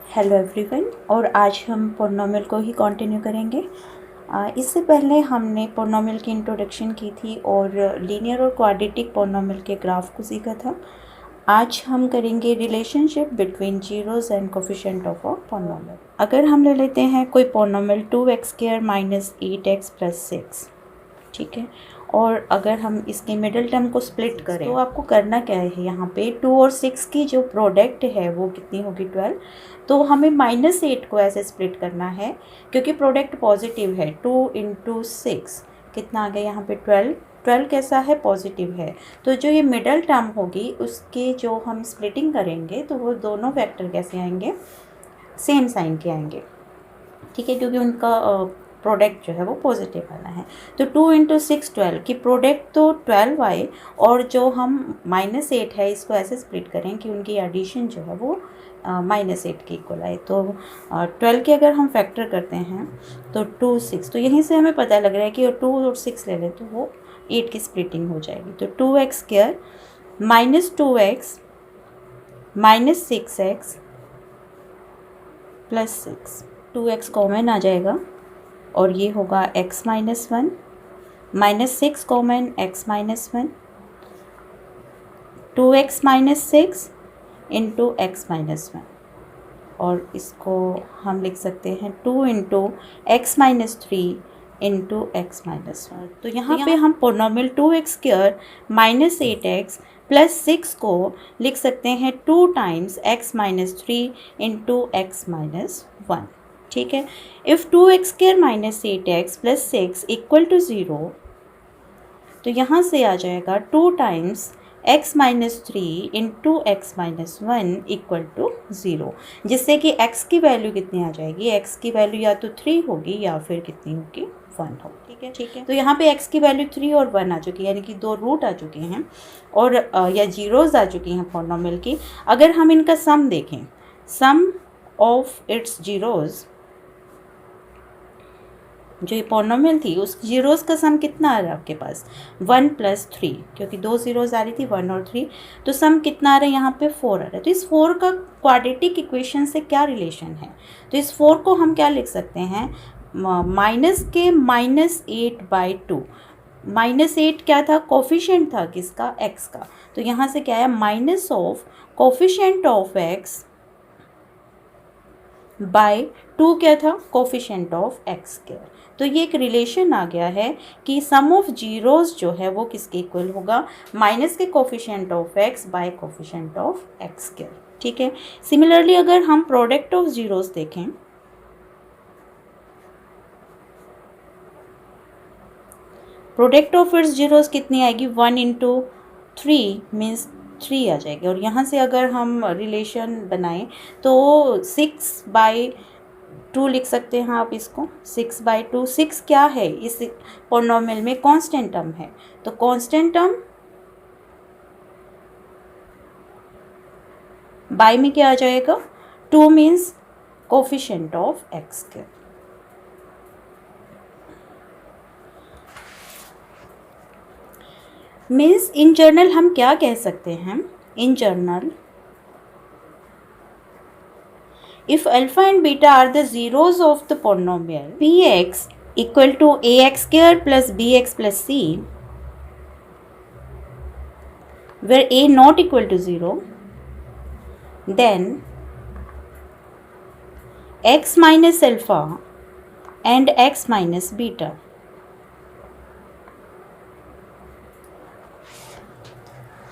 Hello everyone, और आज हम पोलिनोमियल को ही कंटिन्यू करेंगे। इससे पहले हमने पोलिनोमियल की इंट्रोडक्शन की थी और लीनियर और क्वाड्रेटिक पोलिनोमियल के ग्राफ को सीखा था। आज हम करेंगे relationship between zeros and coefficient of a polynomial. अगर हम ले लेते हैं कोई polynomial 2x² minus 8x plus 6, ठीक है, और अगर हम इसके मिडिल टर्म को स्प्लिट करें तो आपको करना क्या है, यहाँ पे 2 और 6 की जो प्रोडक्ट है वो कितनी होगी 12। तो हमें -8 को ऐसे स्प्लिट करना है क्योंकि प्रोडक्ट पॉजिटिव है। 2 इंटू 6 कितना आ गया यहाँ पे 12। 12 कैसा है, पॉजिटिव है। तो जो ये मिडल टर्म होगी उसके जो हम स्प्लिटिंग करेंगे तो वो दोनों वेक्टर कैसे आएंगे, सेम साइन के आएंगे, ठीक है, क्योंकि उनका प्रोडक्ट जो है वो पॉजिटिव वाला है। तो 2 इंटू 6 12 की प्रोडक्ट तो 12 आए, और जो हम -8 है इसको ऐसे स्प्लिट करें कि उनकी एडिशन जो है वो -8 के इक्वल आए। तो 12 के अगर हम फैक्टर करते हैं तो 2 6, तो यहीं से हमें पता लग रहा है कि 2 और 6 ले लें तो वो 8 की स्प्लिटिंग हो जाएगी। तो 2x² minus 2x minus 6x plus 6, 2x common आ जाएगा और ये होगा x minus 1 minus 6 common x minus 1, 2x minus 6 into x minus 1, और इसको हम लिख सकते हैं 2 into x minus 3 into x minus 1। तो यहाँ पे हम polynomial 2x² minus 8x plus 6 को लिख सकते हैं 2 times x minus 3 into x minus 1, ठीक है। If 2x² minus 8x plus 6 equal to 0, तो यहाँ से आ जाएगा 2 times x minus 3 into x minus 1 equal to 0, जिससे कि x की वैल्यू कितनी आ जाएगी, x की वैल्यू या तो 3 होगी या फिर कितनी होगी, 1 होगी, ठीक है। तो यहाँ पे x की वैल्यू 3 और 1 आ चुकी है, यानी कि 2 रूट आ चुके हैं और या जीरोज़ आ चुकी हैं पोलिनोमियल की। अगर हम इनका सम देखें, सम ऑफ इट्स जीरोज़, जो ये पोलिनोमियल थी उस जीरोज़ का सम कितना आ रहा है आपके पास, 1 प्लस 3, क्योंकि 2 जीरोज़ आ रही थी 1 और 3, तो सम कितना आ रहा है यहाँ पे 4 आ रहा है। तो इस 4 का क्वाड्रेटिक इक्वेशन से क्या रिलेशन है, तो इस 4 को हम क्या लिख सकते हैं, माइनस के -8/2। -8 क्या था, कोफिशिएंट था किसका, x का। तो यहाँ से क्या है, minus of coefficient of x by 2 क्या था, कोफिशिएंट ऑफ x²। तो ये एक रिलेशन आ गया है कि सम ऑफ जीरोज़ जो है वो किसके इक्वल होगा, माइनस के coefficient of x bye coefficient of x², ठीक है। सिमिलरली अगर हम प्रोडक्ट ऑफ जीरोज़ देखें, प्रोडक्ट ऑफ इट्स जीरोज़ कितनी आएगी, 1 इंटू 3 मीन्स 3 आ जाएगी। और यहाँ से अगर हम रिलेशन बनाएं तो 6/2 लिख सकते हैं आप इसको, 6/2। 6 क्या है, इस पोलिनोमियल में कांस्टेंट टर्म है, तो कांस्टेंट टर्म बाय में क्या आ जाएगा, 2 means coefficient of x²। Means in general हम क्या कह सकते हैं, in general if alpha and beta are the zeros of the polynomial px equal to ax² plus bx plus c, where a not equal to 0, then x minus alpha and x minus beta,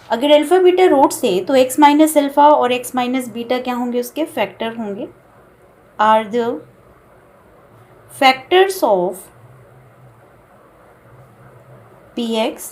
अगर alpha beta roots है तो x minus alpha और x minus beta क्या होंगे, उसके factor होंगे, are the factors of px।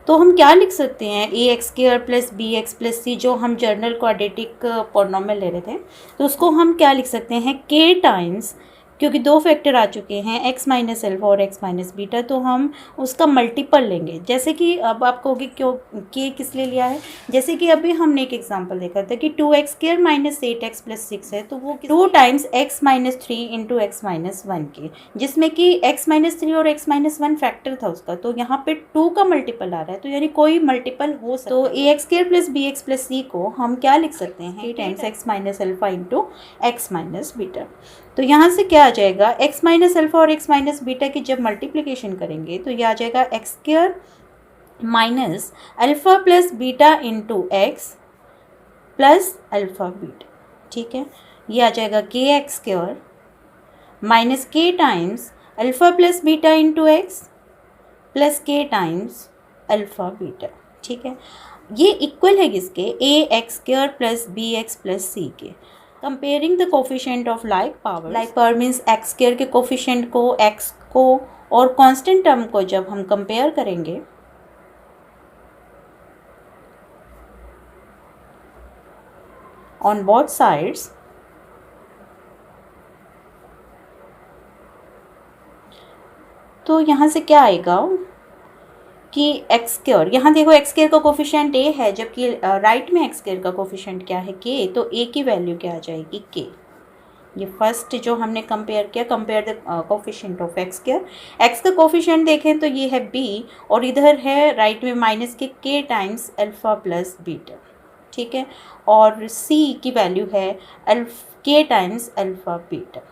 तो हम क्या लिख सकते हैं, ax² plus bx plus c, जो हम जर्नल क्वाड्रेटिक पोलिनोमियल ले रहे थे, तो उसको हम क्या लिख सकते हैं, k टाइम्स क्योंकि दो फैक्टर आ चुके हैं x माइनस एल्फा और x माइनस बीटा, तो हम उसका मल्टीपल लेंगे। जैसे कि अब आप कहोगे क्यों के किस लिए लिया है, जैसे कि अभी हमने एक एग्जांपल देखा था कि 2x square minus 8x plus 6 है, तो वो 2 times x minus 3 into x minus 1 के, जिसमें कि x माइनस 3 और x माइनस 1 फैक्टर था उसका, तो यहाँ पे 2 का मल्टीपल आ रहा है, तो यानी कोई मल्टीपल हो सकता है। तो ax square plus bx plus c को हम क्या लिख सकते हैं, times x minus alpha into x minus beta. तो यहाँ से क्या आ जाएगा, x माइनस अल्फा और x माइनस बीटा की जब मल्टीप्लिकेशन करेंगे तो ये आ जाएगा x square minus alpha plus beta into x plus alpha beta. ठीक है, ये आ जाएगा के एक्स स्क्वायर माइनस के times alpha plus beta into x plus के टाइम्स अल्फा बीटा। ठीक है, ये इक्वल है किसके, a x square plus b x plus c के। Comparing the coefficient of like power means x square के coefficient को, एक्स को और कांस्टेंट टर्म को जब हम कंपेयर करेंगे ऑन बोथ साइड्स, तो यहाँ से क्या आएगा कि एक्स स्क्वायर, यहाँ देखो एक्स स्क्वायर का कोफिशिएंट ए है, जबकि राइट में एक्स स्क्वायर का कोफिशिएंट क्या है, के, तो ए की वैल्यू क्या आ जाएगी, के। ये फर्स्ट जो हमने कंपेयर किया, compare the coefficient of x square. X का कोफिशिएंट देखें तो ये है बी, और इधर है राइट में माइनस के टाइम्स अल्फा प्लस बीटा। ठीक है, और सी की वैल्यू है के टाइम्स अल्फा बीटा।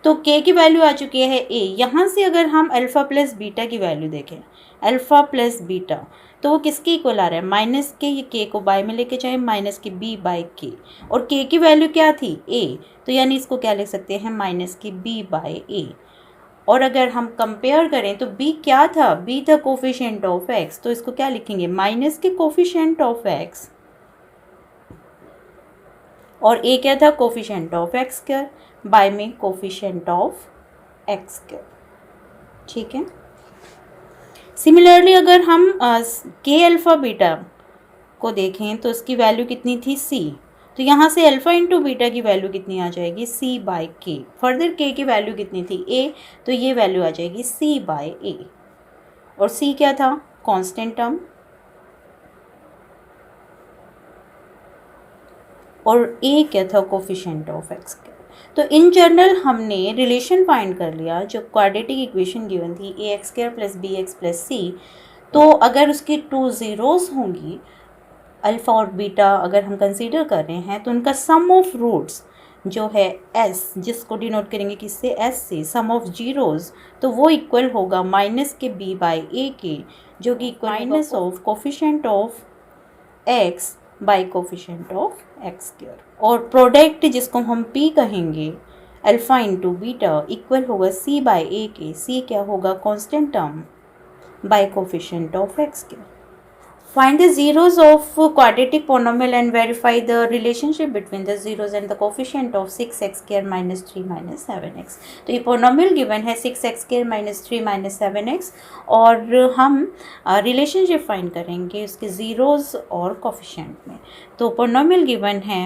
तो के की वैल्यू आ चुकी है ए। यहाँ से अगर हम अल्फ़ा प्लस बीटा की वैल्यू देखें, अल्फ़ा प्लस बीटा, तो वो किसके इक्वल आ रहा है, माइनस के, ये के को बाय में लेके जाए, माइनस के बी बाय के, और के की वैल्यू क्या थी, ए, तो यानी इसको क्या लिख सकते हैं, माइनस के बी बाय ए। और अगर हम कंपेयर करें तो बी क्या था, बी था कोफिशिएंट ऑफ एक्स, तो इसको क्या लिखेंगे, माइनस के कोफिशिएंट ऑफ एक्स, और ए क्या था, coefficient of x square by में कोफिशिएंट ऑफ एक्स स्क्वायर। ठीक है, सिमिलरली अगर हम के अल्फ़ा बीटा को देखें तो इसकी वैल्यू कितनी थी, सी, तो यहाँ से अल्फ़ा इंटू बीटा की वैल्यू कितनी आ जाएगी, सी बाय के। फर्दर के की वैल्यू कितनी थी, ए, तो ये वैल्यू आ जाएगी सी बाय ए, और सी क्या था, कांस्टेंट टर्म, और ए क्या था, कोफिशिएंट ऑफ एक्स के। तो इन जनरल हमने रिलेशन फाइंड कर लिया, जो क्वाड्रेटिक इक्वेशन गिवन थी, a x square plus b x plus c, तो अगर उसकी 2 ज़ीरोज़ होंगी, अल्फ़ा और बीटा अगर हम कंसीडर कर रहे हैं, तो उनका सम ऑफ रूट्स जो है एस, जिसको डिनोट करेंगे किससे, एस से, सम ऑफ जीरोज़, तो वो इक्वल होगा माइनस के बी बाय ए के, जो कि minus of coefficient of x bye coefficient of x square, और प्रोडक्ट जिसको हम पी कहेंगे, अल्फ़ा इंटू बीटा, इक्वल होगा सी बाय ए के, सी क्या होगा, constant term by coefficient of x square. Find the zeros of quadratic polynomial and verify the relationship between the zeros and the coefficient of 6x square minus 3 minus 7x। तो ये polynomial given है 6x square minus 3 minus 7x, और हम relationship find करेंगे उसके zeros और coefficient में। तो पोनोमियल गिवन है,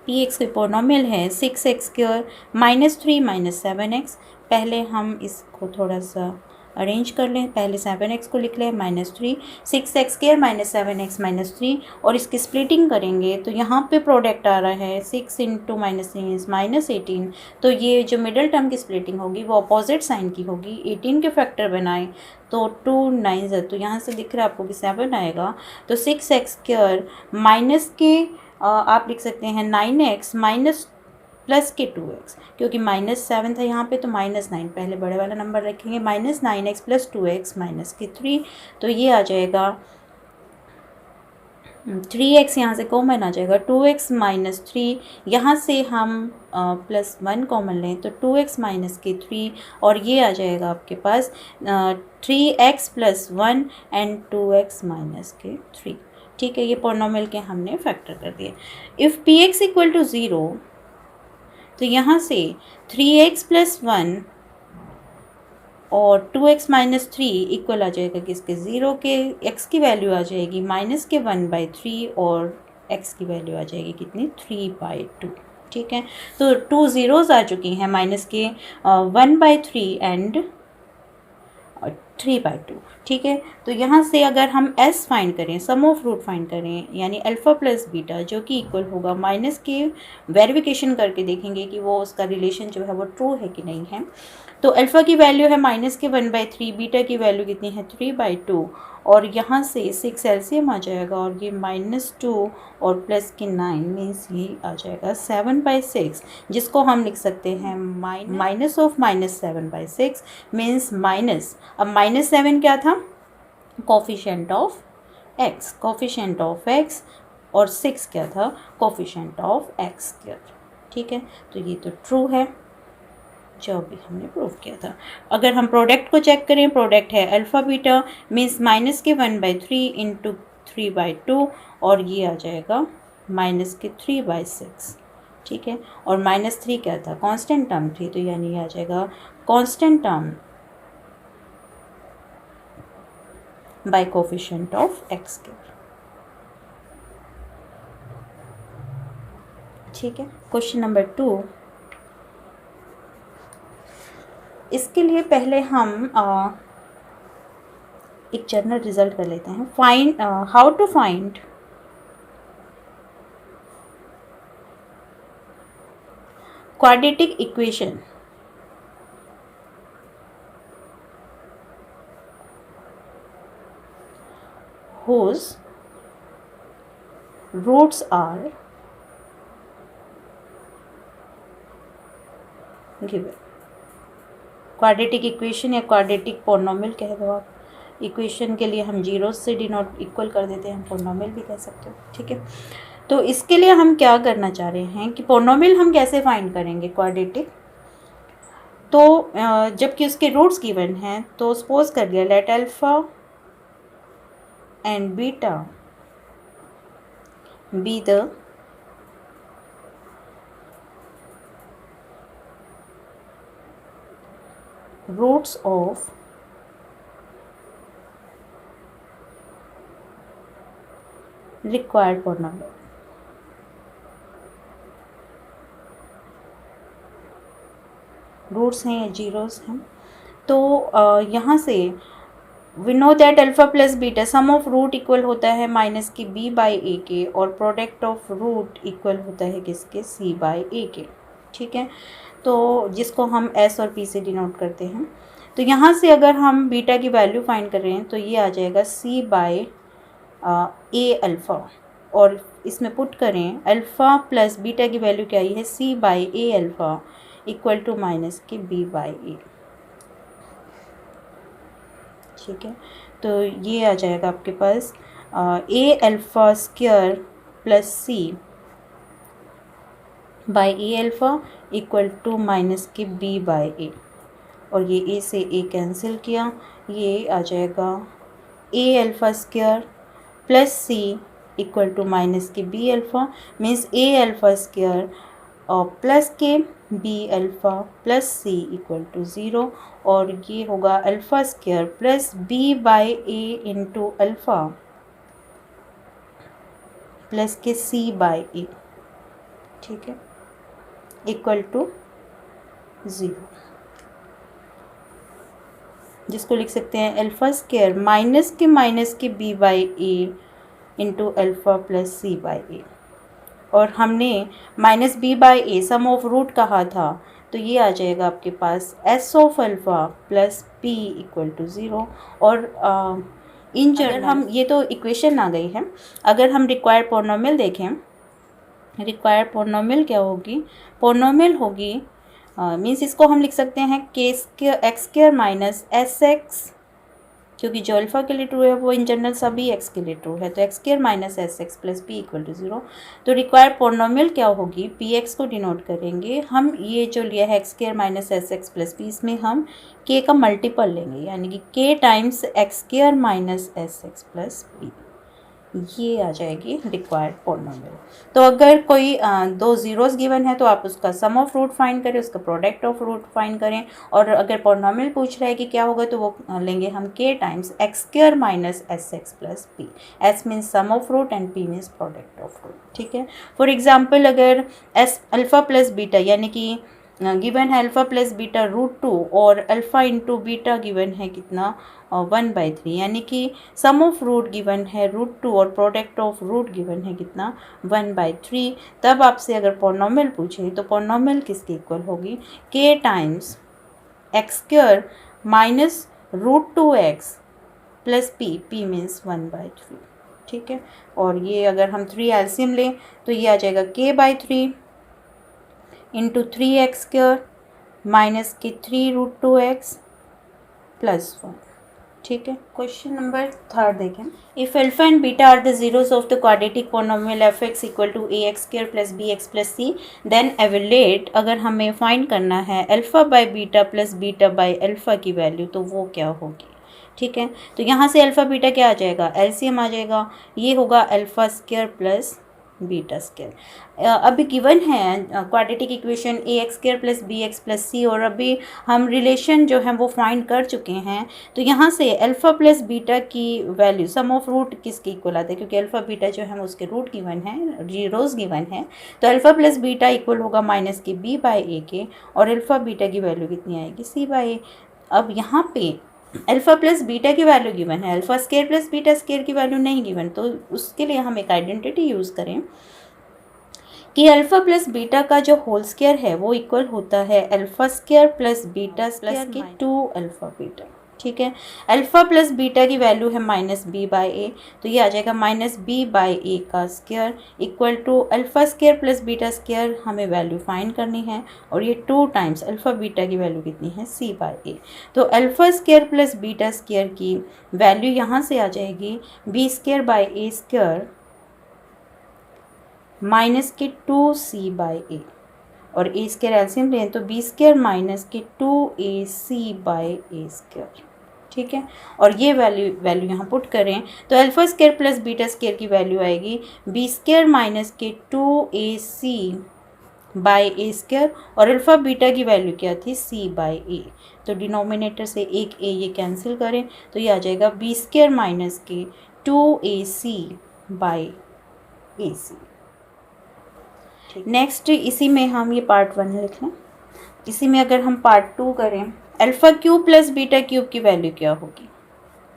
पी एक्स के पोनोमियल है 6x square minus 3 minus 7x। पहले हम इसको थोड़ा सा अरेंज कर लें, पहले 7x को लिख लें, minus 3, 6x square minus 7x minus 3, और इसकी स्प्लिटिंग करेंगे तो यहाँ पे प्रोडक्ट आ रहा है 6 इंटू माइनस 3 इज माइनस 18। तो ये जो मिडिल टर्म की स्प्लिटिंग होगी वो अपोजिट साइन की होगी, 18 के फैक्टर बनाए तो 2 9, तो यहाँ से दिख रहा है आपको कि 7 आएगा। तो 6x स्क्वायर माइनस के आप लिख सकते हैं 9x माइनस प्लस के 2x, क्योंकि माइनस 7 था यहाँ पे, तो माइनस 9 पहले बड़े वाला नंबर रखेंगे, minus 9x plus 2x minus के 3, तो ये आ जाएगा 3x, यहाँ से कॉमन आ जाएगा 2x माइनस 3, यहाँ से हम प्लस 1 कॉमन लें तो 2x माइनस के 3, और ये आ जाएगा आपके पास 3x plus 1 and 2x minus के 3। ठीक है, ये पोलिनोमियल के हमने फैक्टर कर दिए। If P x equal to 0, तो यहाँ से 3x प्लस 1 और 2x माइनस 3 इक्वल आ जाएगा किसके, 0 के। x की वैल्यू आ जाएगी माइनस के 1/3 और x की वैल्यू आ जाएगी कितनी, 3/2। ठीक है। तो 2 ज़ीरोज़ आ चुकी हैं माइनस के 1/3 एंड 3/2, ठीक है। तो यहाँ से अगर हम s फाइंड करें, सम ऑफ रूट फाइंड करें, यानी अल्फ़ा प्लस बीटा जो कि इक्वल होगा माइनस के, वेरिफिकेशन करके देखेंगे कि वो उसका रिलेशन जो है वो ट्रू है कि नहीं है। तो अल्फ़ा की वैल्यू है माइनस के 1/3, बीटा की वैल्यू कितनी है 3/2, और यहाँ से 6 एलसीएम आ जाएगा और ये -2 और प्लस के 9 मीन्स ये आ जाएगा 7/6, जिसको हम लिख सकते हैं माइनस ऑफ -7/6 मीन्स माइनस। अब -7 क्या था, कोफिशिएंट ऑफ x, और 6 क्या था, कोफिशिएंट ऑफ x², ठीक है। तो ये तो ट्रू है जो अभी हमने प्रूव किया था। अगर हम प्रोडक्ट को चेक करें, प्रोडक्ट है अल्फ़ा बीटा मीन्स माइनस के 1/3 इंटू 3/2, और ये आ जाएगा माइनस के 3/6, ठीक है। और -3 क्या था, कांस्टेंट टर्म थी, तो यानी ये आ जाएगा constant term by coefficient of x², ठीक है। क्वेश्चन नंबर 2, इसके लिए पहले हम एक जनरल रिजल्ट कर लेते हैं। Find how to find quadratic equation whose roots are given। Quadratic equation या क्वाड्रेटिक पोलिनोमियल कह दो आप, इक्वेशन के लिए हम जीरो से डिनोट इक्वल कर देते हैं, पोलिनोमियल भी कह सकते हो, ठीक है। तो इसके लिए हम क्या करना चाह रहे हैं कि पोलिनोमियल हम कैसे फाइंड करेंगे क्वाड्रेटिक। तो जबकि उसके रूट्स गिवन हैं, तो सपोज कर लिया let alpha and beta be the roots of required polynomial। Roots हैं या जीरोस हैं। तो यहाँ से we know that alpha plus beta sum of root equal होता है माइनस के b/a के, और प्रोडक्ट ऑफ रूट इक्वल होता है किसके, c/a के, ठीक है। तो जिसको हम s और p से डिनोट करते हैं। तो यहाँ से अगर हम बीटा की वैल्यू फाइंड कर रहे हैं तो ये आ जाएगा c/a अल्फ़ा, और इसमें पुट करें अल्फ़ा प्लस बीटा की वैल्यू क्या आई है c/a alpha equal to minus के b/a, ठीक है। तो ये आ जाएगा आपके पास a alpha square plus c/a alpha equal to minus के b/a, और ये a से a कैंसिल किया, ये आ जाएगा a alpha square plus c equal to minus के b alpha means a alpha square और प्लस के b alpha plus c equal to 0, और ये होगा alpha square plus b/a into alpha plus के c/a, ठीक है, इक्वल टू 0, जिसको लिख सकते हैं अल्फ़ा स्क्वायर माइनस के b/a into alpha plus c/a, और हमने minus b/a some of root कहा था, तो ये आ जाएगा आपके पास s of alpha plus p equal to 0। और इन जनरल हम, ये तो इक्वेशन आ गई है, अगर हम रिक्वायर्ड पोलिनोमियल देखें, रिक्वायर्ड पोलिनोमियल क्या होगी, पोलिनोमियल होगी मीन्स इसको हम लिख सकते हैं x² माइनस sx, क्योंकि जो अल्फ़ा के लिए ट्रू है वो इन जनरल सभी x के लिए ट्रू है, तो x² minus sx plus p equal to 0। तो रिक्वायर्ड पोलिनोमियल क्या होगी, px को डिनोट करेंगे हम, ये जो लिया है x² minus sx plus p, इसमें हम k का मल्टीपल लेंगे, यानी कि k times x² minus sx plus p, ये आ जाएगी रिक्वायर्ड पॉलिनोमियल। तो अगर कोई दो ज़ीरोज़ गिवन है तो आप उसका सम ऑफ रूट फाइंड करें, उसका प्रोडक्ट ऑफ रूट फाइंड करें। और अगर पॉलिनोमियल पूछ रहा है कि क्या होगा तो वो लेंगे हम k times x square minus S x plus P. S means sum of root and P means product of root. ठीक है। फॉर एग्जाम्पल अगर एस अल्फ़ा प्लस बीटा यानी कि गिवन है अल्फ़ा प्लस बीटा √2 और अल्फ़ा इंटू बीटा गिवन है कितना 1/3, यानी कि सम ऑफ रूट गिवन है √2 और प्रोडक्ट ऑफ रूट गिवन है कितना 1/3। तब आपसे अगर पॉलिनोमियल पूछे तो पॉलिनोमियल किसके इक्वल होगी, k times x square minus √2x plus p means 1/3। ठीक है। और ये अगर हम 3 एलसीएम लें तो ये आ जाएगा k/3 into 3x square minus के 3√2x प्लस 1। ठीक है। क्वेश्चन नंबर 3 देखें। If alpha and beta are the zeros of the quadratic polynomial f x equal to a x square plus b x plus c then evaluate, अगर हमें find करना है alpha by beta plus beta by alpha की value तो वो क्या होगी। ठीक है। तो यहाँ से अल्फ़ा बीटा क्या आ जाएगा, एलसीएम आ जाएगा, ये होगा alpha square plus beta square. अभी गिवन है quadratic equation a x square plus b x plus c और अभी हम रिलेशन जो है वो फाइंड कर चुके हैं। तो यहाँ से अल्फ़ा प्लस बीटा की वैल्यू सम ऑफ रूट किसके इक्वल आता है, क्योंकि अल्फ़ा बीटा जो है उसके रूट गिवन है, जीरोस गिवन है। तो अल्फ़ा प्लस बीटा इक्वल होगा माइनस के बी बाई ए के, और अल्फ़ा बीटा की वैल्यू कितनी आएगी सी बाई ए। अब यहाँ पे अल्फ़ा प्लस बीटा की वैल्यू गिवन है, alpha square plus beta square की वैल्यू नहीं गिवन, तो उसके लिए हम एक आइडेंटिटी यूज़ करें कि अल्फ़ा प्लस बीटा का जो होल स्क्वायर है वो इक्वल होता है alpha square plus beta plus के 2 अल्फ़ा बीटा। ठीक है। अल्फ़ा प्लस बीटा की वैल्यू है माइनस बी बाई ए, तो ये आ जाएगा माइनस बी बाई ए का square equal to alpha square plus beta square, हमें वैल्यू फाइंड करनी है, और ये 2 टाइम्स अल्फ़ा बीटा की वैल्यू कितनी है सी बाई ए। तो alpha square plus beta square की वैल्यू यहाँ से आ जाएगी b square by a square minus के 2c बाई ए, और ए स्क्वायर एलसीएम लें तो बी स्क्वायर माइनस के 2ac बाई ए स्क्वायर। ठीक है। और ये वैल्यू यहाँ पुट करें तो alpha square plus beta square की वैल्यू आएगी बी स्क्वायर माइनस के 2ac बाई ए स्क्वायर, और अल्फ़ा बीटा की वैल्यू क्या थी c बाई ए। तो डिनोमिनेटर से एक a ये कैंसिल करें तो ये आ जाएगा बी स्क्वायर माइनस के 2ac by A C. Next इसी में हम ये पार्ट 1 लिख लें। इसी में अगर हम पार्ट 2 करें, alpha cube plus beta cube की वैल्यू क्या होगी,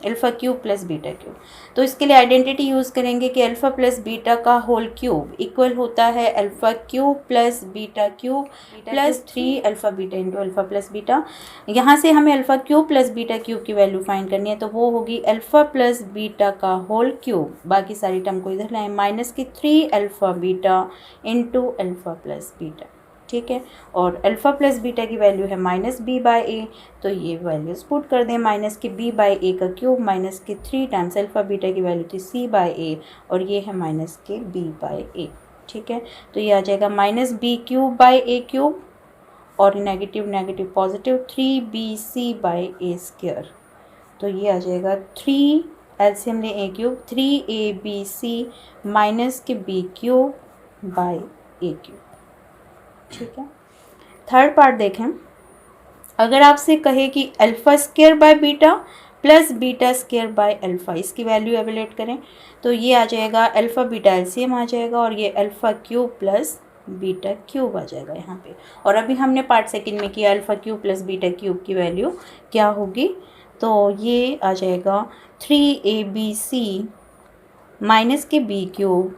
alpha cube plus beta cube. तो इसके लिए आइडेंटिटी यूज़ करेंगे कि अल्फ़ा प्लस बीटा का होल क्यूब इक्वल होता है alpha cube plus beta cube plus 3 alpha beta into alpha plus beta. यहाँ से हमें alpha cube plus beta cube की वैल्यू फाइंड करनी है, तो वो होगी अल्फ़ा प्लस बीटा का होल क्यूब, बाकी सारी टर्म को इधर लाएँ, माइनस की 3 alpha beta into alpha plus beta. ठीक है। और अल्फ़ा प्लस बीटा की वैल्यू है माइनस बी बाई ए, तो ये वैल्यूज़ पुट कर दें, माइनस के बी बाई ए का क्यूब माइनस के 3 टाइम्स अल्फ़ा बीटा की वैल्यू थी सी बाई ए, और ये है माइनस के बी बाई ए। ठीक है। तो ये आ जाएगा minus b cube by a cube, और negative negative positive 3bc by a square. तो ये आ जाएगा 3 एलसीएम लें ए क्यूब 3abc माइनस के b cube by a cube. ठीक है। थर्ड पार्ट देखें। अगर आपसे कहे कि alpha square by beta plus beta square by alpha, इसकी वैल्यू एवेलेट करें तो ये आ जाएगा अल्फ़ा बीटा एलसीएम आ जाएगा, और ये alpha cube plus beta cube आ जाएगा यहाँ पे। और अभी हमने पार्ट सेकंड में किया alpha cube plus beta cube की वैल्यू क्या होगी, तो ये आ जाएगा 3abc माइनस के b cube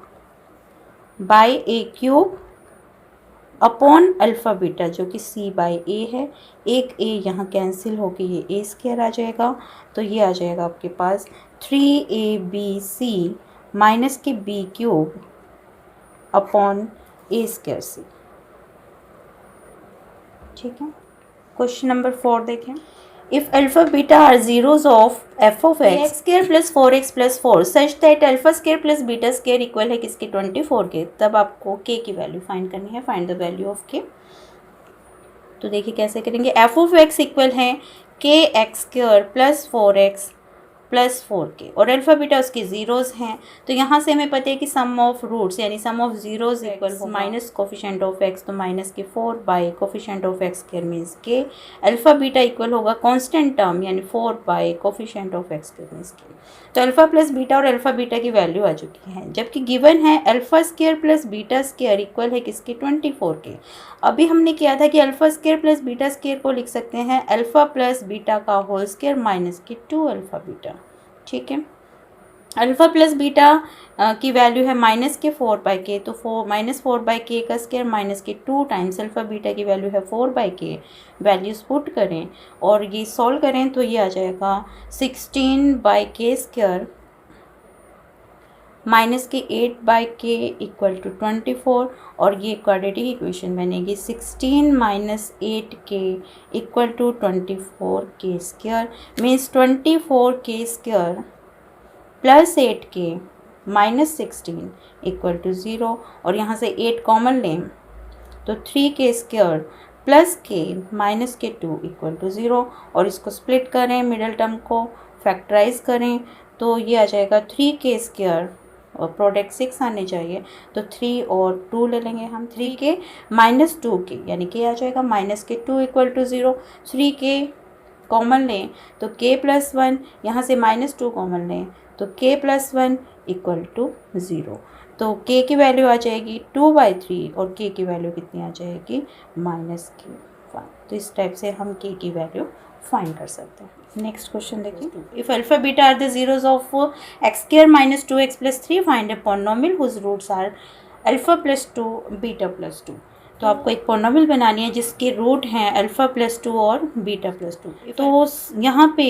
by a cube upon alpha beta जो कि c बाई ए है, एक a यहाँ कैंसिल होके ये a स्क्वायर आ जाएगा, तो ये आ जाएगा आपके पास 3abc माइनस के b cube upon a square c। ठीक है। क्वेश्चन नंबर 4 देखें। If alpha beta are zeros of f of x square plus 4x plus 4 such that alpha square plus beta square equal है किसके 24 के, तब आपको k की वैल्यू फाइंड करनी है, find the value of k। तो देखिए कैसे करेंगे। एफ ऑफ एक्स इक्वल है के x square plus 4x +4k और अल्फ़ा बीटा उसके ज़ीरोज़ हैं। तो यहाँ से हमें पता है कि सम ऑफ रूट्स यानी सम ऑफ ज़ीरोज़ इक्वल हो माइनस कोफिशेंट ऑफ x, तो -4 by coefficient of x square means k। Alpha beta equal होगा कांस्टेंट टर्म यानी 4 by coefficient of x square means k। तो अल्फ़ा प्लस बीटा और alpha beta की value आ चुकी है, जबकि गिवन है alpha square plus beta square equal है किसके 24 के। अभी हमने किया था कि alpha square plus beta square को लिख सकते हैं अल्फ़ा प्लस बीटा का होल स्क्वायर माइनस की 2 अल्फ़ा बीटा। ठीक है, अल्फ़ा प्लस बीटा की वैल्यू है -4/k, तो -4/k का स्क्वायर माइनस के 2 टाइम्स अल्फ़ा बीटा की वैल्यू है 4/k। वैल्यूज़ पुट करें और ये सॉल्व करें तो ये आ जाएगा 16/k स्क्वायर माइनस के 8/k इक्वल टू 24 और ये क्वाड्रेटिक इक्वेशन बनेगी 16 - 8k equal to 24k square means 24k square plus 8k minus 16 equal to 0 और यहाँ से 8 कॉमन लें तो 3k square plus k minus के 2 इक्वल टू 0 और इसको स्प्लिट करें, मिडल टर्म को फैक्टराइज करें तो ये आ जाएगा 3k स्क्वायर और प्रोडक्ट 6 आने चाहिए, तो 3 और 2 ले लेंगे हम, 3k माइनस 2k यानी k आ जाएगा माइनस के 2 इक्वल टू 0। 3k कॉमन लें तो k प्लस 1, यहाँ से -2 कॉमन लें तो k प्लस 1 इक्वल टू 0। तो k की वैल्यू आ जाएगी 2/3 और k की वैल्यू कितनी आ जाएगी -k1। तो इस टाइप से हम k की वैल्यू फाइंड कर सकते हैं। नेक्स्ट क्वेश्चन देखिए, if alpha beta are the zeros of x square minus 2x plus 3 find a polynomial whose roots are alpha plus 2 beta plus 2। तो आपको एक पॉलिनोमियल बनानी है जिसके रूट हैं अल्फ़ा प्लस 2 और बीटा प्लस 2। तो यहाँ पे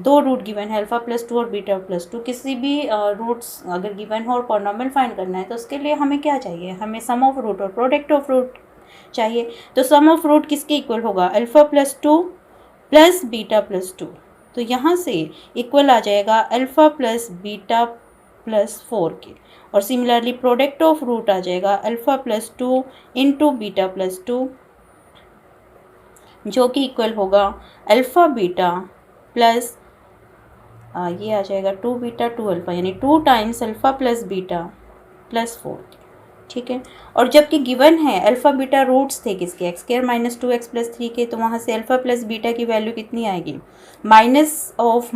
2 रूट गिवन है अल्फ़ा प्लस 2 और बीटा प्लस 2। किसी भी रूट्स अगर गिवन हो और पॉलिनोमियल फाइंड करना है तो उसके लिए हमें क्या चाहिए, हमें सम ऑफ रूट और प्रोडक्ट ऑफ रूट चाहिए। तो सम ऑफ रूट किसके इक्वल होगा, alpha plus 2 plus beta plus 2। तो यहाँ से इक्वल आ जाएगा alpha plus beta plus 4k और सिमिलरली प्रोडक्ट ऑफ रूट आ जाएगा alpha plus 2 into beta plus 2 जो कि इक्वल होगा अल्फ़ा बीटा प्लस ये आ जाएगा 2 बीटा 2 अल्फ़ा यानी 2 times alpha plus beta plus 4k। ठीक है, और जबकि गिवन है अल्फ़ा बीटा रूट्स थे किसके, x square minus 2x plus 3k, तो वहाँ से अल्फ़ा प्लस बीटा की वैल्यू कितनी आएगी, minus of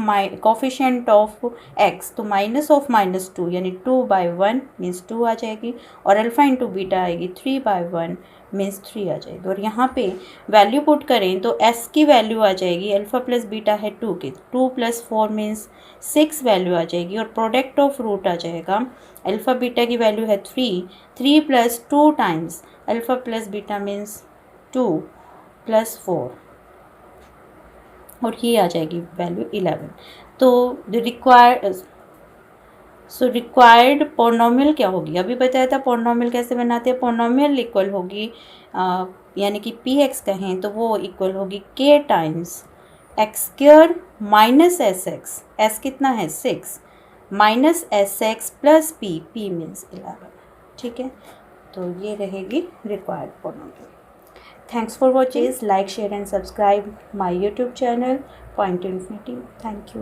coefficient of x, तो माइनस ऑफ -2 यानी 2/1 मीन्स 2 आ जाएगी और अल्फ़ा इंटू बीटा आएगी 3/1 मीन्स 3 आ जाएगी। और यहाँ पे वैल्यू पुट करें तो s की वैल्यू आ जाएगी, अल्फ़ा प्लस बीटा है 2 की, 2 + 4 मीन्स 6 वैल्यू आ जाएगी और प्रोडक्ट ऑफ रूट आ जाएगा अल्फ़ा बीटा की वैल्यू है 3 + 2 times alpha plus beta means 2 + 4 और ये आ जाएगी वैल्यू 11। तो रिक्वायर्ड पॉलिनोमियल क्या होगी, अभी बताया था पॉलिनोमियल कैसे बनाते हैं। पॉलिनोमियल इक्वल होगी यानी कि px कहें तो वो इक्वल होगी k times x square minus sx, s कितना है 6 minus sx plus p means 11। ठीक है, तो ये रहेगी required polynomial. Thanks for watching, like share and subscribe my YouTube channel point two infinity. Thank you.